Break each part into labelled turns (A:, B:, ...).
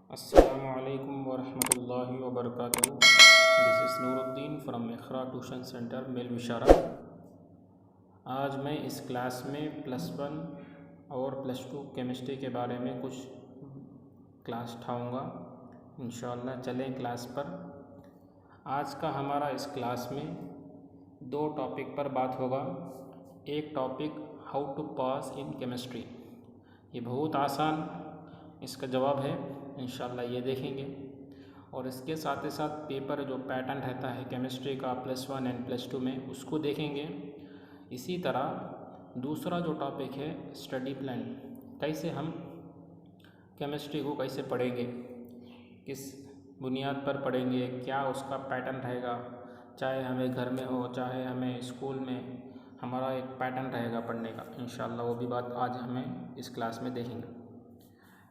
A: अस्सलामुअलैकुम वरहमतुल्लाहि वबरकातुहू। This is Nooruddin from Iqra tuition centre Melvisharam. आज मैं इस क्लास में +1 और +2 केमिस्ट्री के बारे में कुछ क्लास उठाऊँगा। इंशाअल्लाह चलें क्लास पर। आज का हमारा इस क्लास में 2 टॉपिक पर बात होगा। एक topic how to pass in chemistry, ये बहुत आसान इसका जवाब है, इंशाअल्लाह ये देखेंगे। और इसके साथ ही साथ पेपर जो पैटर्न रहता है केमिस्ट्री का +1 एंड +2 में, उसको देखेंगे। इसी तरह दूसरा जो टॉपिक है स्टडी प्लान, कैसे हम केमिस्ट्री को कैसे पढ़ेंगे, किस बुनियाद पर पढ़ेंगे, क्या उसका पैटर्न रहेगा। चाहे हमें घर में हो, चाहे हमें स्कूल में, हमारा एक पैटर्न रहेगा पढ़ने का। इंशाअल्लाह वो भी बात आज हमें इस क्लास में देखेंगे।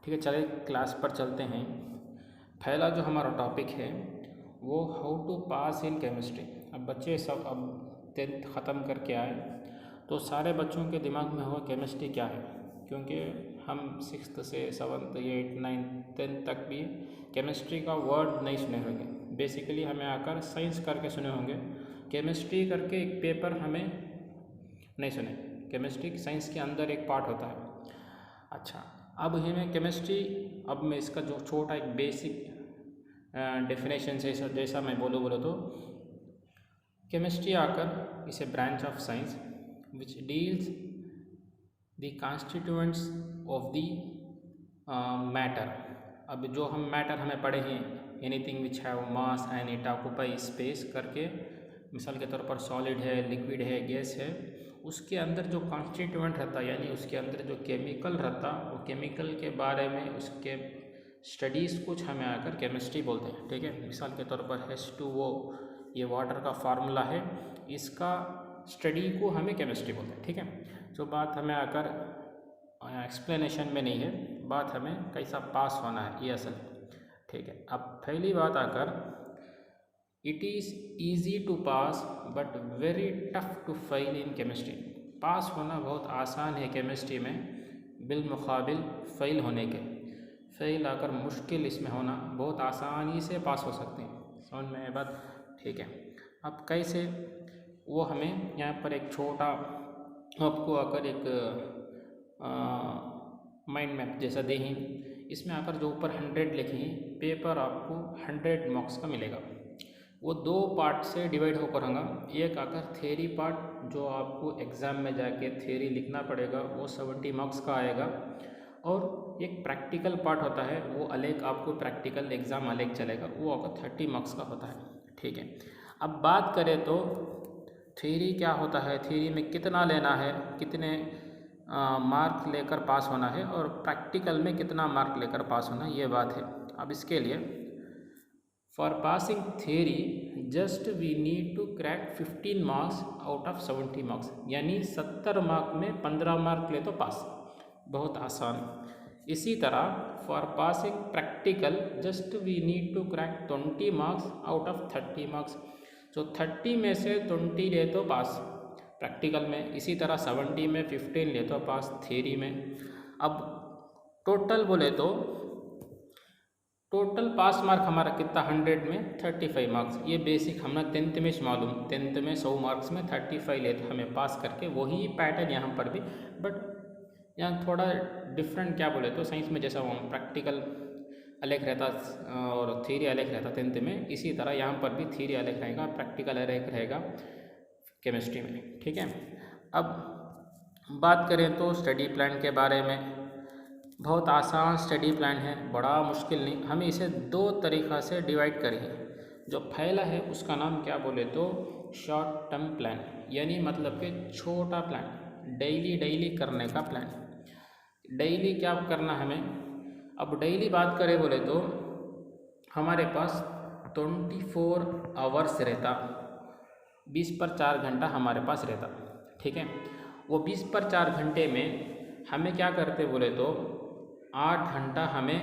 A: ठीक है, चले क्लास पर चलते हैं। पहला जो हमारा टॉपिक है वो how to pass in chemistry. अब बच्चे सब अब 10th ख़त्म करके आए तो सारे बच्चों के दिमाग में हो केमिस्ट्री क्या है, क्योंकि हम 6th से 7th 8th 9th 10th तक भी केमिस्ट्री का वर्ड नहीं सुने होंगे। बेसिकली हमें आकर साइंस करके सुने होंगे, केमिस्ट्री करके एक पेपर हमें नहीं सुने। केमिस्ट्री साइंस के अंदर एक पार्ट होता है। अच्छा, अब हमें केमिस्ट्री, अब मैं इसका जो छोटा एक बेसिक डेफिनेशन से जैसा मैं बोलो तो केमिस्ट्री आकर इसे branch of science which deals the constituents of the matter. अब जो हम मैटर हमें पढ़े हैं, anything which have mass and it occupy space करके, मिसाल के तौर पर सॉलिड है, लिक्विड है, गैस है, उसके अंदर जो कॉन्स्टिट्यूएंट रहता यानी उसके अंदर जो केमिकल रहता, वो केमिकल के बारे में उसके स्टडीज़ कुछ हमें आकर केमिस्ट्री बोलते हैं। ठीक है, मिसाल के तौर पर H2O, ये वाटर का फार्मूला है, इसका स्टडी को हमें केमिस्ट्री बोलते हैं। ठीक है, जो बात हमें आकर एक्सप्लेनेशन में नहीं है, बात हमें कैसा पास होना है ये असल। ठीक है, अब पहली बात आकर it is easy to pass but very tough to fail in chemistry. Pass होना बहुत आसान है केमिस्ट्री में, बिलमुकाबिल फेल होने के। फेल आकर मुश्किल इसमें होना, बहुत आसानी से पास हो सकते हैं। समझ में आए बात? ठीक है, अब कैसे वो हमें यहाँ पर एक छोटा आपको आकर एक माइंड मैप जैसा दें। इसमें आकर जो ऊपर 100 लिखे हैं, पेपर आपको 100 मार्क्स का मिलेगा। वो 2 पार्ट से डिवाइड होकर होगा। एक आकर थ्योरी पार्ट, जो आपको एग्ज़ाम में जाके थ्योरी लिखना पड़ेगा, वो 70 मार्क्स का आएगा। और एक प्रैक्टिकल पार्ट होता है, वो अलग आपको प्रैक्टिकल एग्ज़ाम अलग चलेगा, वो आपका 30 मार्क्स का होता है। ठीक है, अब बात करें तो थ्योरी क्या होता है, थ्योरी में कितना लेना है, कितने मार्क लेकर पास होना है, और प्रैक्टिकल में कितना मार्क लेकर पास होना है, ये बात है। अब इसके लिए for passing theory just we need to crack 15 marks out of 70 marks, यानी 70 मार्क में 15 मार्क ले तो पास, बहुत आसान। इसी तरह for passing practical just we need to crack 20 marks out of 30 marks, तो 30 में से 20 ले तो पास प्रैक्टिकल में। इसी तरह 70 में 15 ले तो पास थ्योरी में। अब टोटल बोले तो टोटल पास मार्क हमारा कितना, 100 में 35 मार्क्स। ये बेसिक हमें 10th में मालूम, 10th में 100 मार्क्स में 35 ले तो हमें पास करके, वही पैटर्न यहाँ पर भी, बट यहाँ थोड़ा डिफरेंट क्या बोले तो साइंस में जैसा वो प्रैक्टिकल अलग रहता और थ्योरी अलग रहता 10th में, इसी तरह यहाँ पर भी थ्योरी अलग रहेगा, प्रैक्टिकल अलग रहेगा केमिस्ट्री में। ठीक है, अब बात करें तो स्टडी प्लान के बारे में, बहुत आसान स्टडी प्लान है, बड़ा मुश्किल नहीं। हमें इसे 2 तरीक़ा से डिवाइड करेंगे। जो पहला है उसका नाम क्या बोले तो शॉर्ट टर्म प्लान, यानी मतलब कि छोटा प्लान, डेली करने का प्लान। डेली क्या करना हमें, अब डेली बात करें बोले तो हमारे पास 24 आवर्स रहता, 20 पर 4 घंटा हमारे पास रहता। ठीक है, वो 20 पर 4 घंटे में हमें क्या करते बोले तो 8 घंटा हमें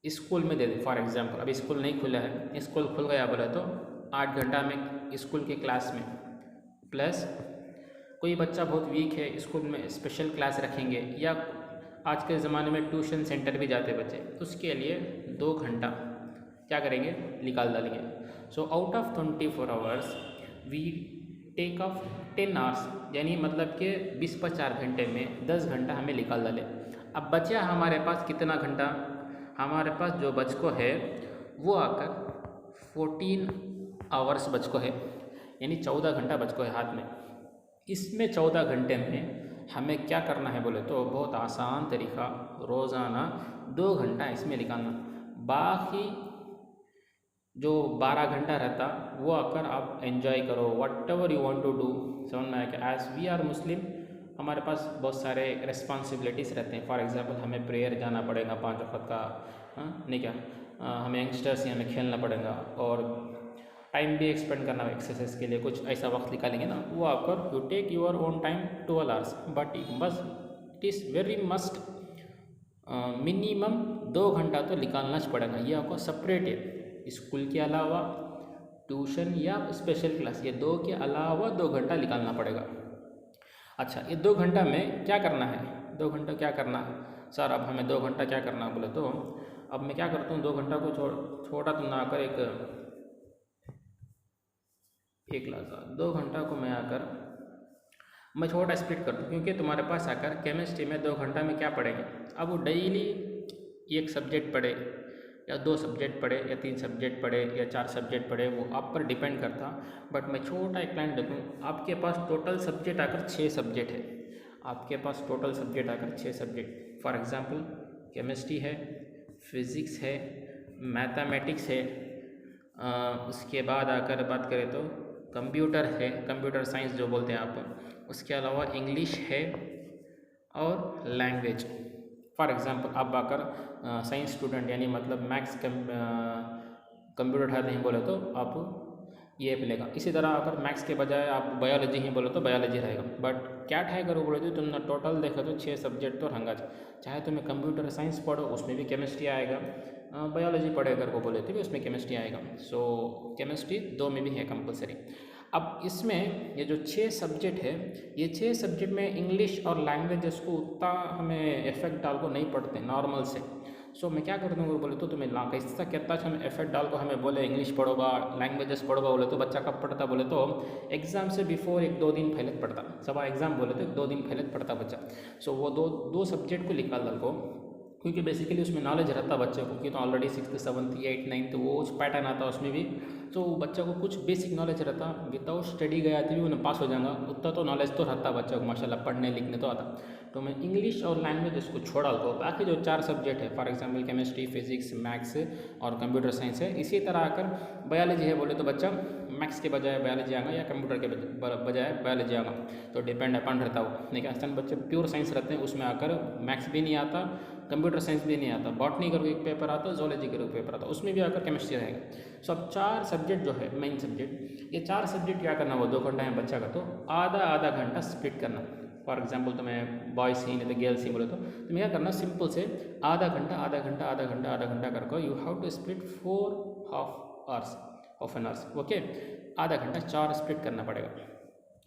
A: स्कूल में दे दे। फॉर एग्ज़ाम्पल अभी स्कूल नहीं खुला है, स्कूल खुल गया बोले तो 8 घंटा में स्कूल के क्लास में, प्लस कोई बच्चा बहुत वीक है, स्कूल में स्पेशल क्लास रखेंगे, या आज के ज़माने में ट्यूशन सेंटर भी जाते बच्चे, उसके लिए 2 घंटा क्या करेंगे, निकाल डालेंगे। So out of 24 hours we take off 10 hours, यानी मतलब कि 20-4 घंटे में 10 घंटा हमें निकाल डाले। अब बचा हमारे पास कितना घंटा, हमारे पास जो बच को है वो आकर 14 आवर्स बच को है, यानी 14 घंटा बच को है हाथ में। इसमें 14 घंटे में हमें क्या करना है बोले तो बहुत आसान तरीका, रोज़ाना 2 घंटा इसमें निकालना। बाकी जो 12 घंटा रहता वो आकर आप एंजॉय करो, whatever you want to do. समझ में आया कि एज वी आर मुस्लिम हमारे पास बहुत सारे रिस्पॉन्सिबिलिटीज़ रहते हैं। फॉर एग्जांपल हमें प्रेयर जाना पड़ेगा 5 वक्त का, नहीं क्या, हमें यंगस्टर्स ही हमें खेलना पड़ेगा और टाइम भी एक्सपेंड करना है एक्सरसाइज के लिए, कुछ ऐसा वक्त निकालेंगे ना, वो आपको you take your own time 12 hours, but बस it is very must minimum 2 घंटा तो निकालना ही पड़ेगा। ये आपको सेपरेट है, स्कूल के अलावा ट्यूशन या स्पेशल क्लास, ये 2 के अलावा 2 घंटा निकालना पड़ेगा। अच्छा, ये 2 घंटा में क्या करना है, 2 घंटा क्या करना है सर, अब हमें 2 घंटा क्या करना है बोले तो अब मैं क्या करता हूँ, 2 घंटा को छोटा तो ना आकर एक लाता 2 घंटा को मैं छोटा स्प्लिट करता हूँ, क्योंकि तुम्हारे पास आकर केमिस्ट्री में 2 घंटा में क्या पढ़ेंगे। अब वो डेली एक सब्जेक्ट पढ़े या 2 सब्जेक्ट पढ़े या 3 सब्जेक्ट पढ़े या 4 सब्जेक्ट पढ़े, वो आप पर डिपेंड करता। बट मैं छोटा एक प्लान देखूँ, आपके पास टोटल सब्जेक्ट आकर 6 सब्जेक्ट है, आपके पास टोटल सब्जेक्ट आकर 6 सब्जेक्ट। फॉर एग्जांपल केमिस्ट्री है, फिज़िक्स है, मैथमेटिक्स है, उसके बाद आकर बात करें तो कंप्यूटर है, कंप्यूटर साइंस जो बोलते हैं आप, उसके अलावा इंग्लिश है और लैंग्वेज। फॉर एग्जांपल आप आकर साइंस स्टूडेंट यानी मतलब मैथ्स कंप्यूटर उठाते हैं बोले तो आप ये मिलेगा। इसी तरह अगर मैथ्स के बजाय आप बायोलॉजी ही बोलो तो बायोलॉजी रहेगा। बट क्या ठाई करो बोले तो तुमने टोटल देखो तो 6 सब्जेक्ट तो रहेंगा। चाहे तुम्हें कंप्यूटर साइंस पढ़ो उसमें भी केमिस्ट्री आएगा, बायोलॉजी पढ़े अगर को बोले तो भी उसमें केमिस्ट्री आएगा। सो केमिस्ट्री 2 में भी है कंपलसरी। अब इसमें ये जो 6 सब्जेक्ट है, ये 6 सब्जेक्ट में इंग्लिश और लैंग्वेजेस को उतना हमें इफेक्ट डाल को नहीं पढ़ते नॉर्मल से। सो मैं क्या करता हूँ बोले तो तुम्हें कैसा कहता है हमें इफेक्ट डाल को हमें बोले इंग्लिश पढ़ोगा लैंग्वेजेस पढ़ोगा बोले तो बच्चा कब पढ़ता बोले तो एग्जाम से बिफोर 1-2 दिन पहले पढ़ता। सब एग्जाम बोले तो 2 दिन पहले पढ़ता बच्चा। सो वो दो सब्जेक्ट को निकाल डाल को, क्योंकि बेसिकली उसमें नॉलेज रहता बच्चे को कि तो already 6th 7th 8th 9th वो पैटर्न आता उसमें भी। तो बच्चा को कुछ बेसिक नॉलेज रहता, विदाउट स्टडी गया तो भी उन्हें पास हो जाएगा, उतना तो नॉलेज तो रहता बच्चा को माशाल्लाह, पढ़ने लिखने तो आता। तो मैं इंग्लिश और लैंग्वेज इसको छोड़ा को, बाकी जो 4 सब्जेक्ट है for example chemistry physics maths और कंप्यूटर साइंस है। इसी तरह आकर बायोलॉजी है बोले तो बच्चा मैथ्स के बजाय बायोलॉजी आएगा या कंप्यूटर के बजाय बायोलॉजी आएगा, तो डिपेंड अपन रहता हो। लेकिन असल बच्चे प्योर साइंस रहते हैं, उसमें आकर मैथ्स भी नहीं आता, कंप्यूटर साइंस भी नहीं आता, बॉटनी का एक पेपर आता, जोलॉजी का एक पेपर आता, उसमें भी आकर केमिस्ट्री रहेगा। सो अब 4 सब्जेक्ट जो है मेन सब्जेक्ट, ये 4 सब्जेक्ट क्या करना, वो 2 घंटा है बच्चा का, तो आधा घंटा स्प्लिट करना। फॉर एग्जांपल तो मैं बॉयज़ ही नहीं तो गर्ल्स ही बोले तो तुम्हें क्या करना, सिंपल से आधा घंटा करके you have to split 4 half an hours. Okay, आधा घंटा 4 स्प्लिट करना पड़ेगा।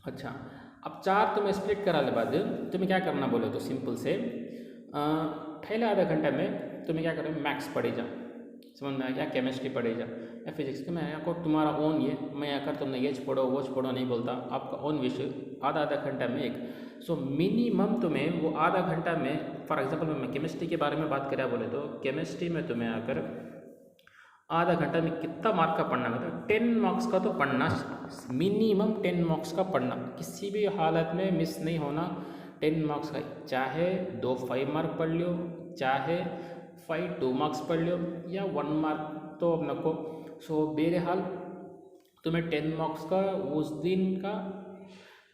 A: अच्छा, अब 4 तुम्हें स्प्लिट कराने बाद तुम्हें क्या करना बोले तो सिंपल से पहले आधा घंटा में तुम्हें क्या करें, मैथ्स पढ़े जा, समझ में आ गया, केमिस्ट्री पढ़े जा या फिजिक्स। तो मैं आपको तुम्हारा ओन ये मैं आकर तुमने ये पढ़ो वो पढ़ो नहीं बोलता, आपका ओन विषय आधा घंटा में एक। सो मिनिमम तुम्हें वो आधा घंटा में, फॉर एग्जांपल मैं केमिस्ट्री के बारे में बात करें बोले तो केमिस्ट्री में तुम्हें आकर आधा घंटा में कितना मार्क का पढ़ना है, तो 10 मार्क्स का तो पढ़ना, मिनिमम 10 मार्क्स का पढ़ना, किसी भी हालत में मिस नहीं होना। 10 मार्क्स का, चाहे 2 5 मार्क पढ़ लो, चाहे 5 2 मार्क्स पढ़ लो या 1 मार्क तो अब नको। सो बहरहाल तुम्हें 10 मार्क्स का उस दिन का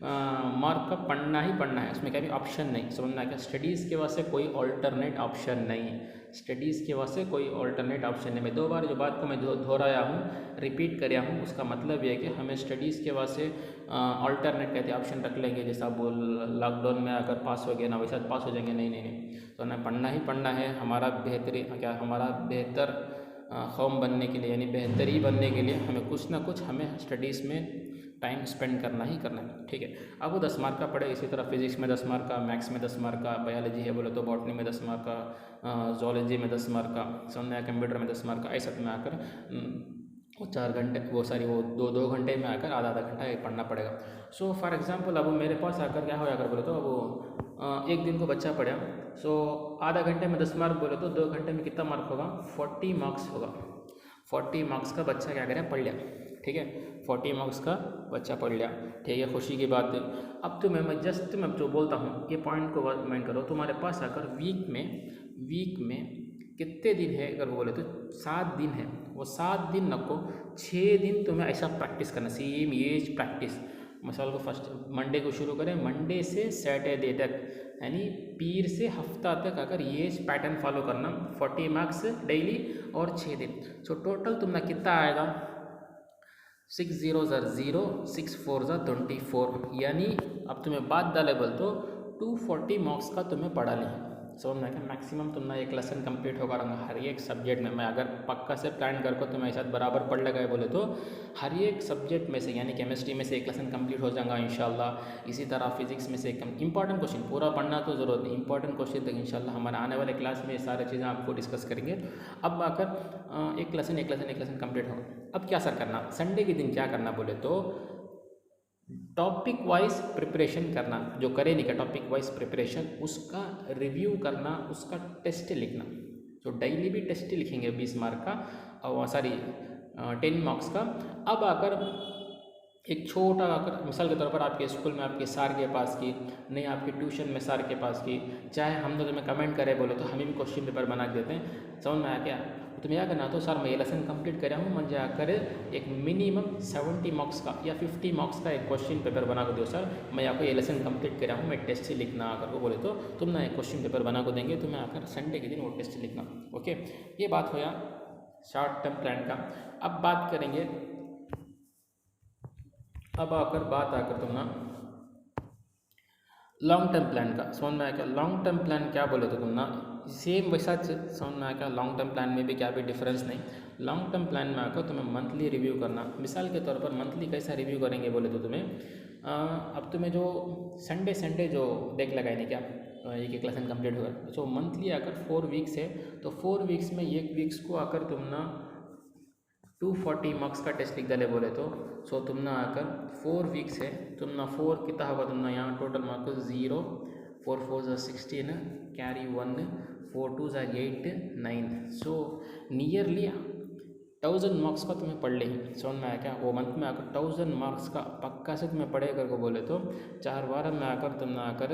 A: मार्क का पढ़ना ही पढ़ना है, उसमें कभी ऑप्शन नहीं। समझना है क्या, स्टडीज़ के वास्ते कोई ऑल्टरनेट ऑप्शन नहीं, स्टडीज़ के वास्ते कोई ऑल्टरनेट ऑप्शन नहीं। मैं 2 बार जो बात को मैं दोहराया हूँ, रिपीट कराया हूँ, उसका मतलब ये है कि हमें स्टडीज़ के वास्ते ऑल्टरनेट कहते ऑप्शन रख लेंगे। जैसा बोल लॉकडाउन में अगर पास हो गया ना वैसा पास हो जाएंगे, नहीं। तो हमें पढ़ना ही पढ़ना है, हमारा बेहतर कौम बनने के लिए यानी बेहतरी बनने के लिए हमें कुछ ना कुछ हमें स्टडीज़ में टाइम स्पेंड करना ही करना है, ठीक है। अब वो 10 मार्क का पढ़े, इसी तरह फिजिक्स में 10 मार्क का, मैथ्स में 10 मार्क का, बायोलॉजी है बोले तो बॉटनी में 10 मार्क का, जोलॉजी में 10 मार्क का, समझ में आया, कंप्यूटर में 10 मार्क का, ऐसा में आकर वो 4 घंटे वो 2 घंटे में आकर आधा घंटा पढ़ना पड़ेगा। सो फॉर एग्जांपल अब मेरे पास आकर क्या हो जाकर बोले तो अब एक दिन को बच्चा पढ़ा, सो आधा घंटे में 10 मार्क बोले तो 2 घंटे में कितना मार्क होगा, 40 मार्क्स होगा। 40 मार्क्स का बच्चा क्या करें, पढ़ लिया, ठीक है। 40 मार्क्स का बच्चा पढ़ लिया, ठीक है, खुशी की बात है। अब तो मैं जो बोलता हूँ ये पॉइंट को माइंड करो, तुम्हारे पास आकर वीक में कितने दिन है अगर वो बोले तो 7 दिन है। वो 7 दिन नको 6 दिन तुम्हें ऐसा प्रैक्टिस करना, सेम एज प्रैक्टिस। मिसाल को फर्स्ट मंडे को शुरू करें, मंडे से सैटरडे तक यानी पीर से हफ्ता तक अगर ये पैटर्न फॉलो करना, 40 मार्क्स डेली और 6 दिन। सो टोटल तुम्हें कितना आएगा, 6 0 0, 6 4 24, यानी अब तुम्हें बात डाले बोल तो 240 मार्क्स का तुम्हें पढ़ा नहीं। समझ में क्या, मैक्सिमम तुम्हारा एक लेसन कंप्लीट होगा हर एक सब्जेक्ट में। मैं अगर पक्का से प्लान करके तुम्हें साथ बराबर पढ़ लगा बोले तो हर एक सब्जेक्ट में से, यानी केमिस्ट्री में से एक लेसन कंप्लीट हो जाएगा इंशाल्लाह। इसी तरह फिजिक्स में से एक इंपॉर्टेंट क्वेश्चन, पूरा पढ़ना तो जरूरत नहीं, इंपॉर्टेंट क्वेश्चन तक इंशाल्लाह हमारे आने वाले क्लास में ये सारी चीज़ें आपको डिस्कस करेंगे। अब आकर एक लेसन कंप्लीट होगा। अब क्या सर करना, संडे के दिन क्या करना बोले तो टॉपिक वाइज प्रिपरेशन करना, जो करे नहीं का टॉपिक वाइज प्रिपरेशन, उसका रिव्यू करना, उसका टेस्ट लिखना। जो डेली भी टेस्ट लिखेंगे 20 मार्क का और 10 मार्क्स का। अब आकर एक छोटा आकर मिसाल के तौर पर आपके स्कूल में आपके सर के पास की, नहीं आपके ट्यूशन में सर के पास की, चाहे हम तो तुम्हें कमेंट करे बोले तो हमें भी क्वेश्चन पेपर बना देते हैं। समझ में आया क्या, तुम्हें क्या करना तो सर मैं ये लेसन कंप्लीट कर रहा हूँ, मुझे आकर एक मिनिमम 70 मार्क्स का या 50 मार्क्स का एक क्वेश्चन पेपर बना को दो सर, मैं आपको ये लेसन कंप्लीट कर रहा हूँ, मैं टेस्ट ही लिखना आकर को बोले तो तुम ना एक क्वेश्चन पेपर बना को देंगे, तुम्हें आकर संडे के दिन वो टेस्ट लिखना। ओके, ये बात होया शॉर्ट टर्म प्लान का। अब बात करेंगे, अब आकर बात आकर तुम ना लॉन्ग टर्म प्लान का। समझ में आया क्या, लॉन्ग टर्म प्लान क्या बोले तो तुम ना सेम वैसा समझ में आया क्या, लॉन्ग टर्म प्लान में भी क्या भी डिफरेंस नहीं। लॉन्ग टर्म प्लान में आकर तुम्हें मंथली रिव्यू करना। मिसाल के तौर पर मंथली कैसा रिव्यू करेंगे बोले तो तुम्हें अब तुम्हें जो संडे जो देख लगाए नहीं क्या, एक लेसन कंप्लीट होगा। सो मंथली आकर 4 वीक्स है, तो 4 वीक्स में एक वीक्स को आकर तुम ना 240 मार्क्स का टेस्ट लिख डाले बोले तो सो तुम ना आकर 4 वीक्स है, तुम ना 4 कितना होगा तुम ना यहाँ total marks 0, 4 4 16, carry 1, 4 2 8 9, so nearly 1000 marks का तुम्हें पढ़ ले। समझ में आया क्या, वो मंथ में आकर 1000 मार्क्स का पक्का से तुम्हें पढ़े करके बोले तो 4 बार में आकर तुम ना आकर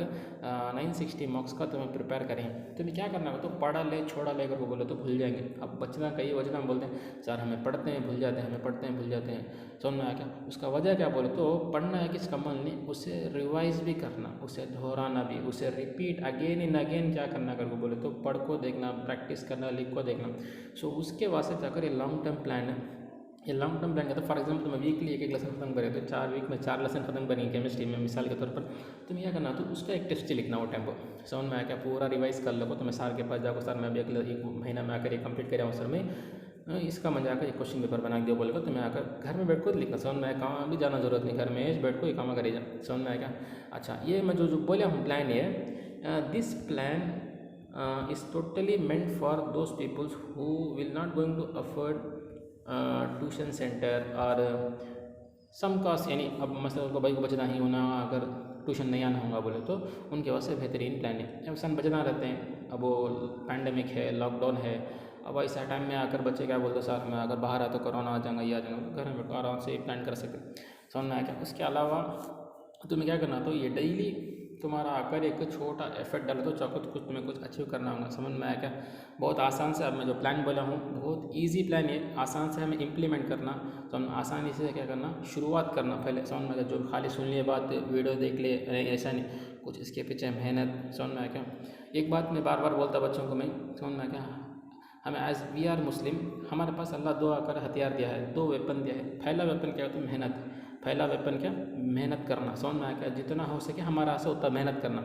A: 960 मार्क्स का तुम्हें प्रिपेयर करें। तुम्हें क्या करना है तो पढ़ा ले छोड़ा ले करके बोले तो भूल जाएंगे। अब बचना कई वजह हम बोलते हैं सर हमें पढ़ते हैं भूल जाते हैं, हमें पढ़ते हैं भूल जाते हैं। समझ में आया क्या, उसका वजह क्या बोले तो पढ़ना है किसका मन नहीं, उसे रिवाइज भी करना, उसे दोहराना भी, उसे रिपीट अगेन इन अगेन क्या करना करके बोले तो पढ़ को देखना, प्रैक्टिस करना, लिख को देखना। सो उसके वास्ते जाकर ये लॉन्ग टर्म प्लान है। ये लॉन्ग टर्म प्लान का तो फॉर एग्जाम्पल तुम्हें वीकली एक लेसन खत्म करे तो 4 वीक में 4 लेसन खत्म करेंगे केमिस्ट्री में मिसाल के तौर पर, तुम्हें क्या करना तो उसका एक टेस्ट लिखना वो टेम्पो। समझ में आया क्या, पूरा रिवाइज कर लो तो मैं सर के पास जाकर सर मैं अभी अगले 1 महीना में आकर ये कंप्लीट कर रहा हूँ सर मैं इसका मन जाकर एक क्वेश्चन पेपर बना दिया बोलेगा तो मैं आकर घर में बैठ कर लिखना। समझ में आया, कहाँ भी जाना जरूरत नहीं, घर में बैठ को ये काम करे जा। समझ में आया क्या। अच्छा ये मैं जो बोला हूँ प्लान ये this plan is totally meant for those people who will not going to afford tuition centre और सम कास्ट, यानी अब मतलब भाई को बचना ही होना, अगर ट्यूशन नहीं आना होगा बोले तो उनके वास्ते बेहतरीन प्लान है। अब सन बचना रहते हैं, अब वो पैंडमिक है, लॉकडाउन है, अब ऐसा टाइम में आकर बच्चे क्या बोलते सर मैं अगर बाहर आता कोरोना आ जाएगा ये आ जाएगा, घर में बैठो आराम से प्लान कर सकते। समझ में आया क्या। उसके अलावा तुम्हें क्या करना तो ये डेली तुम्हारा आकर एक छोटा एफर्ट डालो तो चाहो तो कुछ तुम्हें कुछ अचीव करना होगा। समझ में आया क्या, बहुत आसान से। अब मैं जो प्लान बोला हूँ बहुत इजी प्लान है, आसान से हमें इम्प्लीमेंट करना। तो हम आसानी से क्या करना शुरुआत करना पहले। समझ में आया, जो खाली सुन लिए बात वीडियो देख ले ऐसा नहीं, कुछ इसके पीछे मेहनत। समझ में आया क्या। एक बात मैं बार बार बोलता बच्चों को मैं, समझ में आया क्या, हमें एज वी आर मुस्लिम हमारे पास अल्लाह 2 आकर हथियार दिया है, 2 वेपन दिया है। पहला वेपन क्या होता है मेहनत, पहला वेपन क्या मेहनत करना। समझ में आया क्या, जितना हो सके हमारा से उतना मेहनत करना।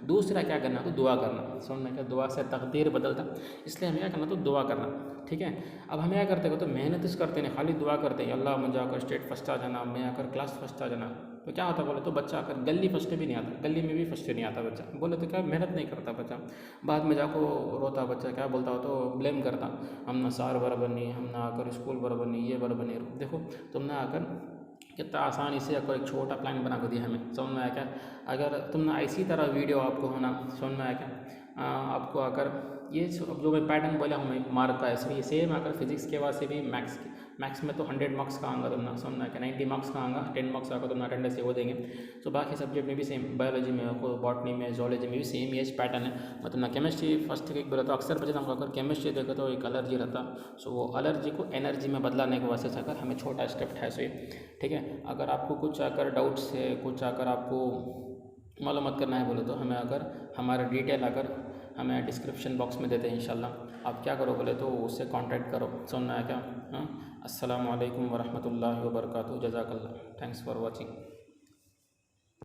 A: दूसरा क्या करना तो दुआ करना। समझ में क्या, दुआ से तकदीर बदलता, इसलिए हमें क्या करना तो दुआ करना। ठीक है। अब हम क्या करते हैं तो मेहनत करते नहीं, खाली दुआ करते हैं अल्लाह मुझे आकर स्टेट फर्स्ट आ जाना, मैं आकर क्लास फर्स्ट आ जाना। तो क्या होता बोले तो बच्चा आकर गली फर्स्ट भी नहीं आता, गली में भी फर्स्ट नहीं आता बच्चा, बोले तो क्या मेहनत नहीं करता बच्चा, बाद में जाको रोता बच्चा, क्या बोलता हो तो ब्लेम करता, हम ना सार बराबर नहीं, हम ना आकर स्कूल बराबर नहीं, ये बराबर नहीं। देखो तुमने आकर कितना आसानी से अगर एक छोटा प्लान बना कर दिया हमें, समझ में आया क्या। अगर तुमने इसी तरह वीडियो आपको होना, समझ में आया क्या। आपको अगर ये जो मैं पैटर्न बोला हूँ मैं मार्क का, इसमें सेम अगर फिजिक्स के बाद से भी मैथ्स में तो 100 मार्क्स का आएगा तुमने, समझ में आया क्या। 90 मार्क्स का आएगा, 10 मार्क्स आकर तुमने अटेंडेंस वो देंगे। तो बाकी सब्जेक्ट में भी सेम, बायोलॉजी में को बॉटनी में जोलॉजी में भी सेम ये पैटर्न है। मतलब केमिस्ट्री फर्स्ट एक बोला तो अक्सर बच्चे हमको अगर केमिस्ट्री देखो तो एक एलर्जी रहता, सो वो एलर्जी को एनर्जी में बदलाने के वास्ते अगर हमें छोटा स्टेप है सो ये, ठीक है। अगर आपको कुछ अगर डाउट्स है, कुछ अगर आपको मालूमात करना है बोले तो हमें अगर हमारा डिटेल अगर हमें डिस्क्रिप्शन बॉक्स में देते हैं इंशाल्लाह। आप क्या करो बोले तो उससे कांटेक्ट करो, सुनना है क्या। हाँ, अस्सलामु अलैकुम वरहमतुल्लाहि वबरकातुहू, जज़ाकल्लाह, थैंक्स फॉर वॉचिंग।